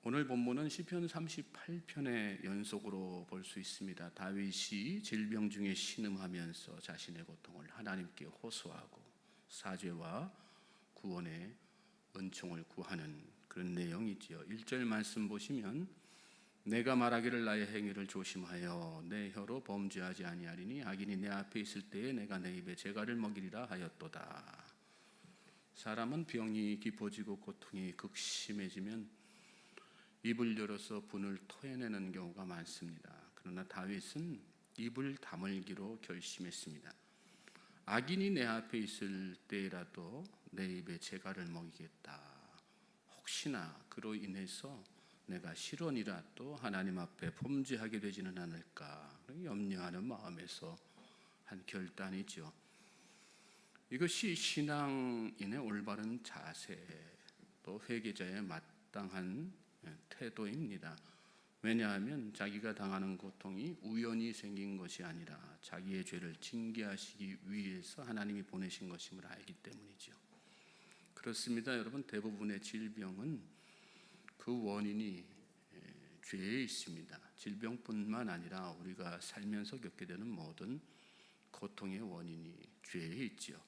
오늘 본문은 시편 38편의 연속으로 볼 수 있습니다. 다윗이 질병 중에 신음하면서 자신의 고통을 하나님께 호소하고 사죄와 구원의 은총을 구하는 그런 내용이지요. 1절 말씀 보시면 내가 말하기를 나의 행위를 조심하여 내 혀로 범죄하지 아니하리니 악인이 내 앞에 있을 때에 내가 내 입에 재갈을 먹이리라 하였도다. 사람은 병이 깊어지고 고통이 극심해지면 입을 열어서 분을 토해내는 경우가 많습니다. 그러나 다윗은 입을 다물기로 결심했습니다. 악인이 내 앞에 있을 때라도 내 입에 재갈을 먹이겠다. 혹시나 그로 인해서 내가 실언이라도 하나님 앞에 범죄하게 되지는 않을까 염려하는 마음에서 한 결단이죠. 이것이 신앙인의 올바른 자세, 또 회개자의 마땅한 태도입니다. 왜냐하면 자기가 당하는 고통이 우연히 생긴 것이 아니라 자기의 죄를 징계하시기 위해서 하나님이 보내신 것임을 알기 때문이죠. 그렇습니다. 여러분, 대부분의 질병은 그 원인이 죄에 있습니다. 질병뿐만 아니라 우리가 살면서 겪게 되는 모든 고통의 원인이 죄에 있지요.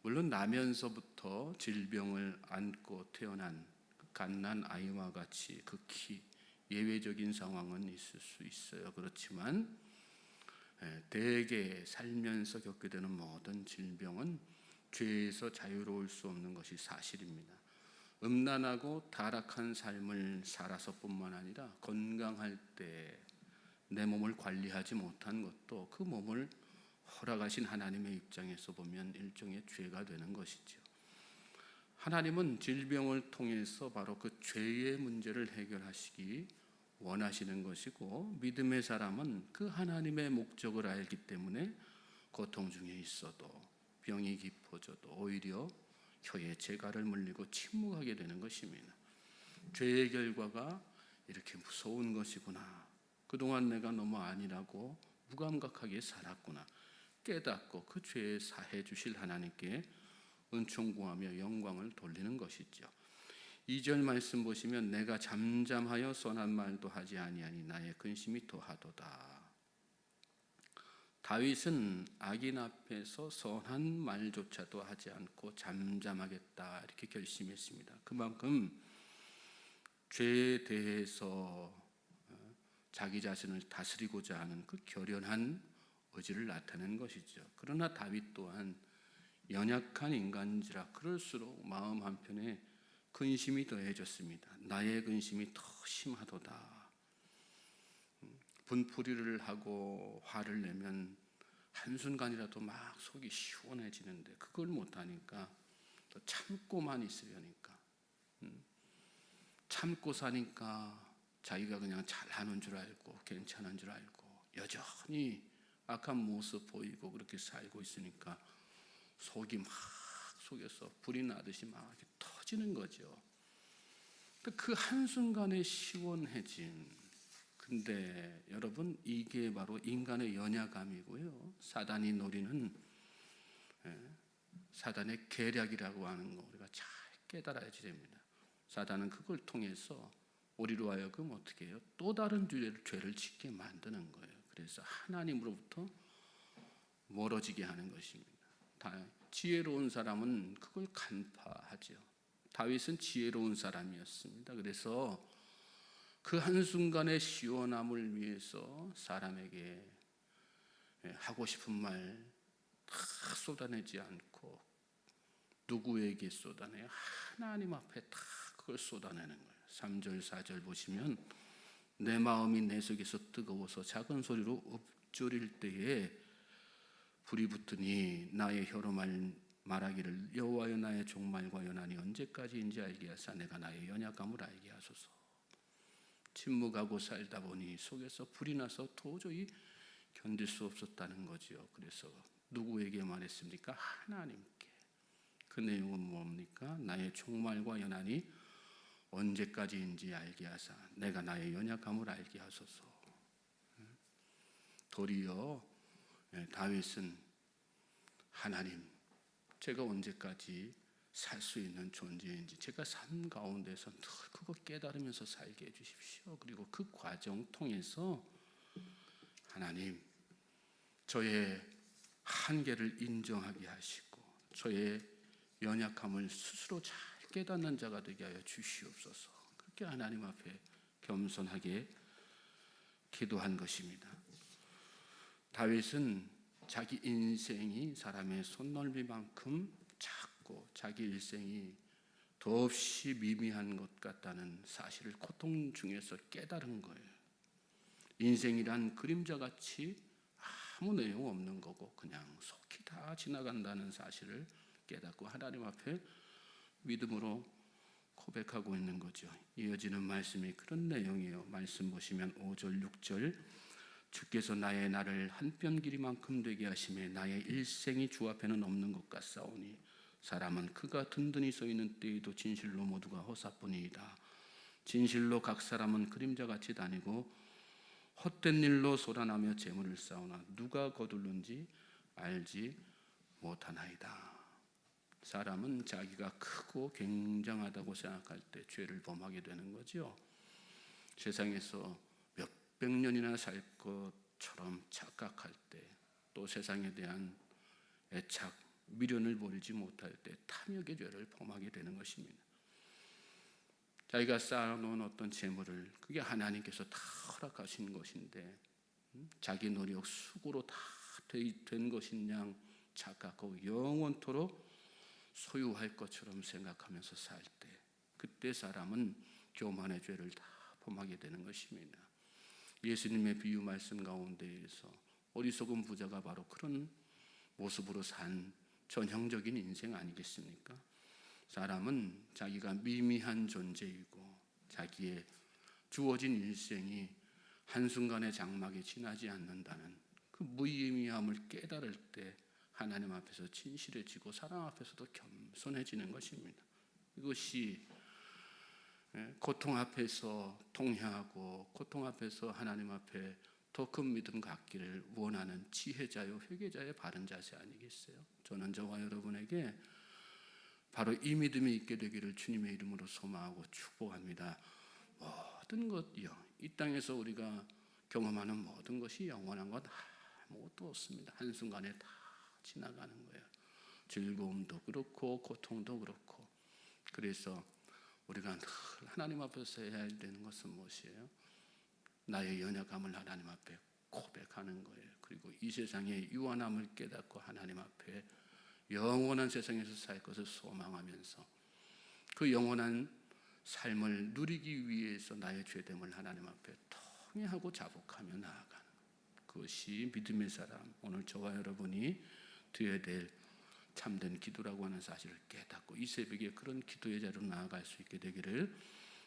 물론 나면서부터 질병을 안고 태어난 갓난 아이와 같이 극히 예외적인 상황은 있을 수 있어요. 그렇지만 대개 살면서 겪게 되는 모든 질병은 죄에서 자유로울 수 없는 것이 사실입니다. 음란하고 타락한 삶을 살아서뿐만 아니라 건강할 때 내 몸을 관리하지 못한 것도 그 몸을 허락하신 하나님의 입장에서 보면 일종의 죄가 되는 것이죠. 하나님은 질병을 통해서 바로 그 죄의 문제를 해결하시기 원하시는 것이고, 믿음의 사람은 그 하나님의 목적을 알기 때문에 고통 중에 있어도 병이 깊어져도 오히려 혀에 재갈을 물리고 침묵하게 되는 것입니다. 죄의 결과가 이렇게 무서운 것이구나, 그동안 내가 너무 안일하고 무감각하게 살았구나 깨닫고 그 죄에 사해 주실 하나님께 은총 구하며 영광을 돌리는 것이죠. 2절 말씀 보시면 내가 잠잠하여 선한 말도 하지 아니하니 나의 근심이 더하도다. 다윗은 악인 앞에서 선한 말조차도 하지 않고 잠잠하겠다 이렇게 결심했습니다. 그만큼 죄에 대해서 자기 자신을 다스리고자 하는 그 결연한 의지를 나타낸 것이죠. 그러나 다윗 또한 연약한 인간인지라 그럴수록 마음 한편에 근심이 더해졌습니다. 나의 근심이 더 심하도다. 분풀이를 하고 화를 내면 한순간이라도 막 속이 시원해지는데 그걸 못하니까 또 참고만 있으려니까, 참고 사니까 자기가 그냥 잘하는 줄 알고 괜찮은 줄 알고 여전히 악한 모습 보이고 그렇게 살고 있으니까 속이 막 속에서 불이 나듯이 막 이렇게 터지는 거죠. 그 한순간에 시원해진, 근데 여러분 이게 바로 인간의 연약함이고요, 사단이 노리는 사단의 계략이라고 하는 거 우리가 잘 깨달아야지 됩니다. 사단은 그걸 통해서 우리로 하여금 어떻게 해요? 또 다른 죄를 짓게 만드는 거예요. 그래서 하나님으로부터 멀어지게 하는 것입니다. 지혜로운 사람은 그걸 간파하죠. 다윗은 지혜로운 사람이었습니다. 그래서 그 한순간의 시원함을 위해서 사람에게 하고 싶은 말 다 쏟아내지 않고 누구에게 쏟아내요? 하나님 앞에 다 그걸 쏟아내는 거예요. 3절 4절 보시면 내 마음이 내 속에서 뜨거워서 작은 소리로 읊조릴 때에 불이 붙으니 나의 혀로 말하기를 여호와여 나의 종말과 연한이 언제까지인지 알게 하사 내가 나의 연약함을 알게 하소서. 침묵하고 살다 보니 속에서 불이 나서 도저히 견딜 수 없었다는 거지요. 그래서 누구에게 말했습니까? 하나님께. 그 내용은 뭡니까? 나의 종말과 연한이 언제까지인지 알게 하사 내가 나의 연약함을 알게 하소서. 도리어 다윗은 하나님, 제가 언제까지 살 수 있는 존재인지 제가 삶 가운데서 늘 그거 깨달으면서 살게 해주십시오. 그리고 그 과정 통해서 하나님, 저의 한계를 인정하게 하시고 저의 연약함을 스스로 잘 깨닫는 자가 되게 하여 주시옵소서. 그렇게 하나님 앞에 겸손하게 기도한 것입니다. 다윗은 자기 인생이 사람의 손넓이만큼 작고 자기 일생이 더없이 미미한 것 같다는 사실을 고통 중에서 깨달은 거예요. 인생이란 그림자같이 아무 내용 없는 거고 그냥 속히 다 지나간다는 사실을 깨닫고 하나님 앞에 믿음으로 고백하고 있는 거죠. 이어지는 말씀이 그런 내용이에요. 말씀 보시면 5절 6절 주께서 나의 날을 한 뼘 길이만큼 되게 하심에 나의 일생이 주 앞에는 없는 것 같사오니 사람은 그가 든든히 서 있는 때에도 진실로 모두가 허사뿐이이다. 진실로 각 사람은 그림자같이 다니고 헛된 일로 소란하며 재물을 쌓으나 누가 거둘는지 알지 못하나이다. 사람은 자기가 크고 굉장하다고 생각할 때 죄를 범하게 되는 거죠. 세상에서 몇백 년이나 살 것처럼 착각할 때, 또 세상에 대한 애착, 미련을 버리지 못할 때 탐욕의 죄를 범하게 되는 것입니다. 자기가 쌓아놓은 어떤 재물을 그게 하나님께서 다 허락하신 것인데 자기 노력 수고로 다 된 것인 양 착각하고 영원토록 소유할 것처럼 생각하면서 살 때, 그때 사람은 교만의 죄를 다 범하게 되는 것입니다. 예수님의 비유 말씀 가운데에서 어리석은 부자가 바로 그런 모습으로 산 전형적인 인생 아니겠습니까? 사람은 자기가 미미한 존재이고 자기의 주어진 일생이 한순간의 장막에 지나지 않는다는 그 무의미함을 깨달을 때 하나님 앞에서 진실해지고 사람 앞에서도 겸손해지는 것입니다. 이것이 고통 앞에서 통회하고 고통 앞에서 하나님 앞에 더 큰 믿음 갖기를 원하는 지혜자요 회개자의 바른 자세 아니겠어요? 저는 저와 여러분에게 바로 이 믿음이 있게 되기를 주님의 이름으로 소망하고 축복합니다. 모든 것이요, 이 땅에서 우리가 경험하는 모든 것이 영원한 것 아무것도 없습니다. 한순간에 다 지나가는 거예요. 즐거움도 그렇고 고통도 그렇고. 그래서 우리가 늘 하나님 앞에서 해야 되는 것은 무엇이에요? 나의 연약함을 하나님 앞에 고백하는 거예요. 그리고 이 세상의 유한함을 깨닫고 하나님 앞에 영원한 세상에서 살 것을 소망하면서 그 영원한 삶을 누리기 위해서 나의 죄됨을 하나님 앞에 통회하고 자복하며 나아가는, 그것이 믿음의 사람, 오늘 저와 여러분이 드려야 될 참된 기도라고 하는 사실을 깨닫고 이 새벽에 그런 기도의 자리로 나아갈 수 있게 되기를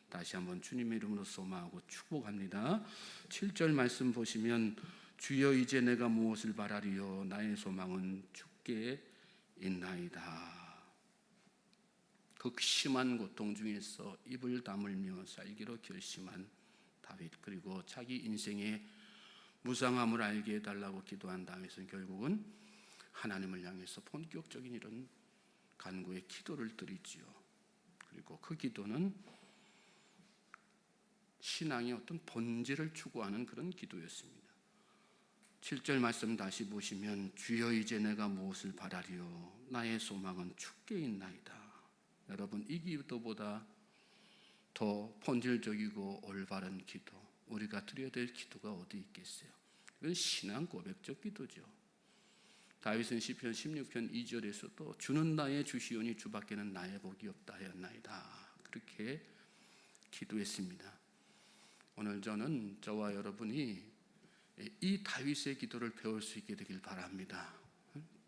다시 한번 주님의 이름으로 소망하고 축복합니다. 7절 말씀 보시면 주여 이제 내가 무엇을 바라리요 나의 소망은 주께 있나이다. 극심한 고통 중에서 입을 다물며 살기로 결심한 다윗, 그리고 자기 인생의 무상함을 알게 해달라고 기도한 다윗은 결국은 하나님을 향해서 본격적인 이런 간구의 기도를 드리지요. 그리고 그 기도는 신앙의 어떤 본질을 추구하는 그런 기도였습니다. 7절 말씀 다시 보시면 주여 이제 내가 무엇을 바라리요 나의 소망은 주께 있나이다. 여러분, 이 기도보다 더 본질적이고 올바른 기도, 우리가 드려야 될 기도가 어디 있겠어요? 이건 신앙 고백적 기도죠. 다윗은 시편 16편 2절에서도 주는 나의 주시오니 주밖에는 나의 복이 없다 하였나이다. 그렇게 기도했습니다. 오늘 저는 저와 여러분이 이 다윗의 기도를 배울 수 있게 되길 바랍니다.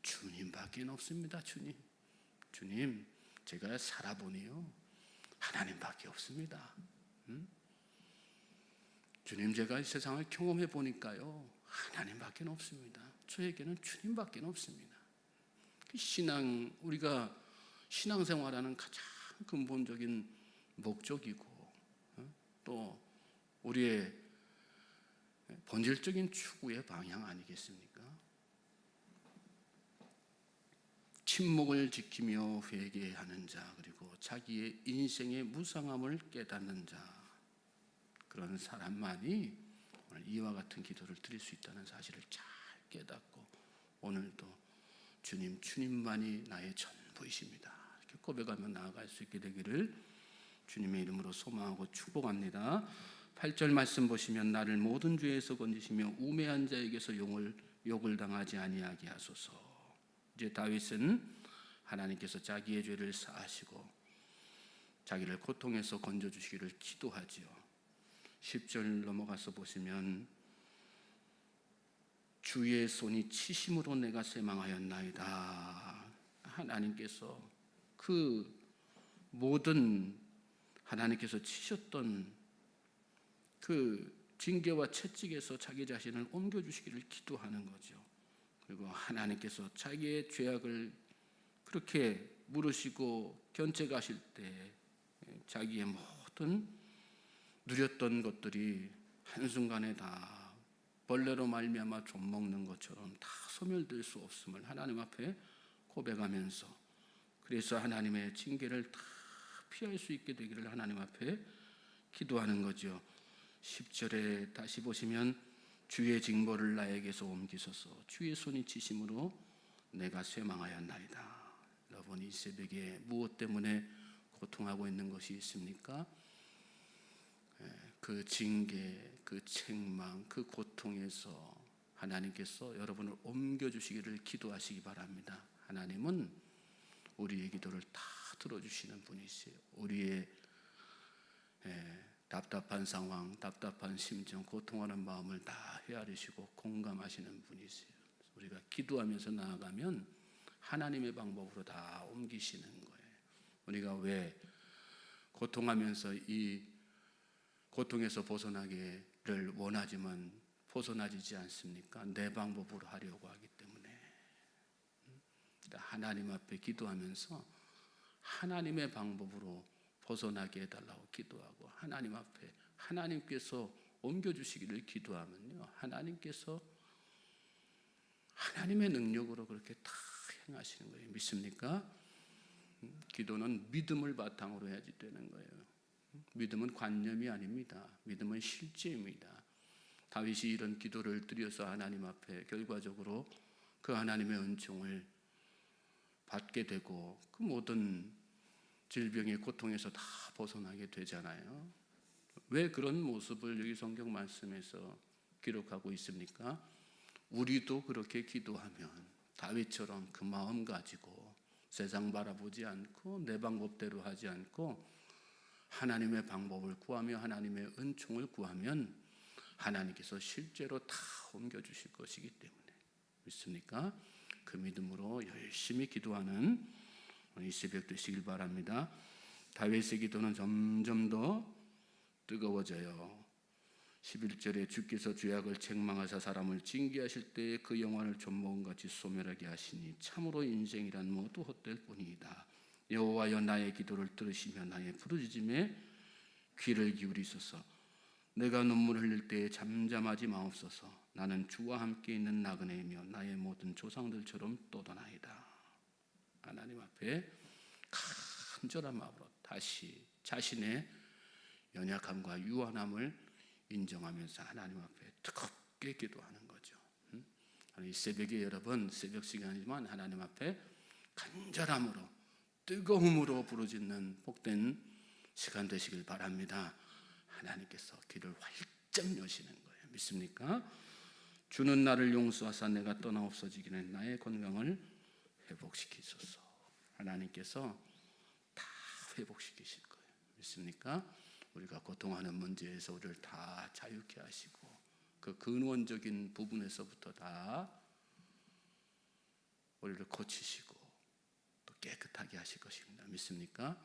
주님밖에 없습니다. 주님, 제가 살아보니요 하나님밖에 없습니다. 주님, 제가 이 세상을 경험해 보니까요 하나님밖에 없습니다. 저에게는 주님밖에 없습니다. 신앙, 우리가 신앙생활하는 가장 근본적인 목적이고 또 우리의 본질적인 추구의 방향 아니겠습니까? 침묵을 지키며 회개하는 자, 그리고 자기의 인생의 무상함을 깨닫는 자, 그런 사람만이 오늘 이와 같은 기도를 드릴 수 있다는 사실을 잘 깨닫고 오늘도 주님만이 나의 전부이십니다, 이렇게 고백하며 나아갈 수 있게 되기를 주님의 이름으로 소망하고 축복합니다. 8절 말씀 보시면 나를 모든 죄에서 건지시며 우매한 자에게서 욕을 당하지 아니하게 하소서. 이제 다윗은 하나님께서 자기의 죄를 사하시고 자기를 고통에서 건져주시기를 기도하지요. 10절 넘어가서 보시면 주의 손이 치심으로 내가 쇠망하였나이다. 하나님께서 그 모든 하나님께서 치셨던 그 징계와 채찍에서 자기 자신을 옮겨주시기를 기도하는 거죠. 그리고 하나님께서 자기의 죄악을 그렇게 물으시고 견책하실 때 자기의 모든 누렸던 것들이 한순간에 다 벌레로 말미암아 좀 먹는 것처럼 다 소멸될 수 없음을 하나님 앞에 고백하면서, 그래서 하나님의 징계를 다 피할 수 있게 되기를 하나님 앞에 기도하는 거죠. 10절에 다시 보시면 주의 징벌을 나에게서 옮기소서. 주의 손이 치심으로 내가 쇠망하였나이다. 여러분, 이 새벽에 무엇 때문에 고통하고 있는 것이 있습니까? 그 징계, 그 책망, 그 고통에서 하나님께서 여러분을 옮겨주시기를 기도하시기 바랍니다. 하나님은 우리의 기도를 다 들어주시는 분이세요. 우리의 답답한 상황, 답답한 심정, 고통하는 마음을 다 헤아리시고 공감하시는 분이세요. 우리가 기도하면서 나아가면 하나님의 방법으로 다 옮기시는 거예요. 우리가 왜 고통하면서 이 고통에서 벗어나기를 원하지만 벗어나지지 않습니까? 내 방법으로 하려고 하기 때문에. 하나님 앞에 기도하면서 하나님의 방법으로 벗어나게 해달라고 기도하고 하나님 앞에 하나님께서 옮겨주시기를 기도하면요, 하나님께서 하나님의 능력으로 그렇게 다 행하시는 거예요. 믿습니까? 기도는 믿음을 바탕으로 해야지 되는 거예요. 믿음은 관념이 아닙니다. 믿음은 실제입니다. 다윗이 이런 기도를 드려서 하나님 앞에 결과적으로 그 하나님의 은총을 받게 되고 그 모든 질병의 고통에서 다 벗어나게 되잖아요. 왜 그런 모습을 여기 성경 말씀에서 기록하고 있습니까? 우리도 그렇게 기도하면 다윗처럼 그 마음 가지고 세상 바라보지 않고 내 방법대로 하지 않고 하나님의 방법을 구하며 하나님의 은총을 구하면 하나님께서 실제로 다 옮겨주실 것이기 때문에. 믿습니까? 그 믿음으로 열심히 기도하는 이 새벽 되시길 바랍니다. 다윗의 기도는 점점 더 뜨거워져요. 11절에 주께서 죄악을 책망하사 사람을 징계하실 때에 그 영혼을 좀먹은같이 소멸하게 하시니 참으로 인생이란 모두 헛될 뿐이다. 여호와여, 나의 기도를 들으시며 나의 부르짖음에 귀를 기울이소서. 내가 눈물 흘릴 때에 잠잠하지 마옵소서. 나는 주와 함께 있는 나그네이며 나의 모든 조상들처럼 떠도나이다. 하나님 앞에 간절한 마음으로 다시 자신의 연약함과 유한함을 인정하면서 하나님 앞에 뜨겁게 기도하는 거죠. 이 새벽에 여러분, 새벽 시간이지만 하나님 앞에 간절함으로 뜨거움으로 부르짖는 복된 시간 되시길 바랍니다. 하나님께서 길을 활짝 여시는 거예요. 믿습니까? 주는 나를 용서하사 내가 떠나 없어지기는 나의 건강을 회복시키소서. 하나님께서 다 회복시키실 거예요. 믿습니까? 우리가 고통하는 문제에서 우리를 다 자유케 하시고 그 근원적인 부분에서부터 다 우리를 고치시고 또 깨끗하게 하실 것입니다. 믿습니까?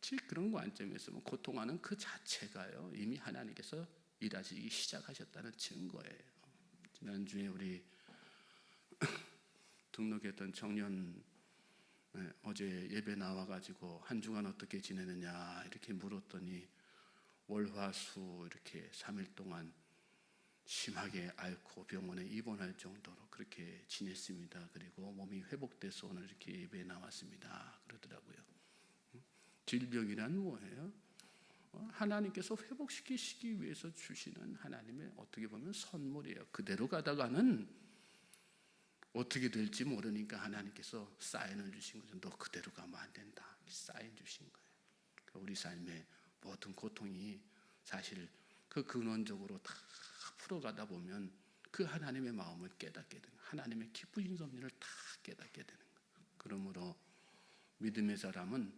즉 그런 관점에서 고통하는 그 자체가요, 이미 하나님께서 일하시기 시작하셨다는 증거예요. 지난주에 우리 등록했던 청년 어제 예배 나와가지고 한 주간 어떻게 지내느냐 이렇게 물었더니 월화수 이렇게 3일 동안 심하게 앓고 병원에 입원할 정도로 그렇게 지냈습니다. 그리고 몸이 회복돼서 오늘 이렇게 예배에 나왔습니다. 그러더라고요. 질병이란 뭐예요? 하나님께서 회복시키시기 위해서 주시는 하나님의 어떻게 보면 선물이에요. 그대로 가다가는 어떻게 될지 모르니까 하나님께서 사인을 주신 거죠. 너 그대로 가면 안 된다. 사인 주신 거예요. 우리 삶의 모든 고통이 사실 그 근원적으로 다 풀어가다 보면 그 하나님의 마음을 깨닫게 되는, 하나님의 기쁘신 섭리를 다 깨닫게 되는 거예요. 그러므로 믿음의 사람은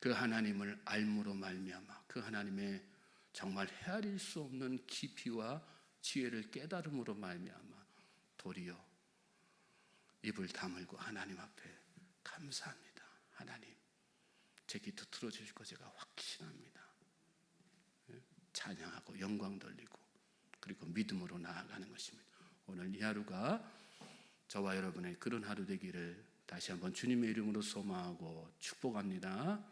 그 하나님을 알므로 말미암아 그 하나님의 정말 헤아릴 수 없는 깊이와 지혜를 깨달음으로 말미암아 도리어 입을 다물고 하나님 앞에 감사합니다. 하나님, 제 기도 들어주실 거 제가 확신합니다. 찬양하고 영광 돌리고 그리고 믿음으로 나아가는 것입니다. 오늘 이 하루가 저와 여러분의 그런 하루 되기를 다시 한번 주님의 이름으로 소망하고 축복합니다.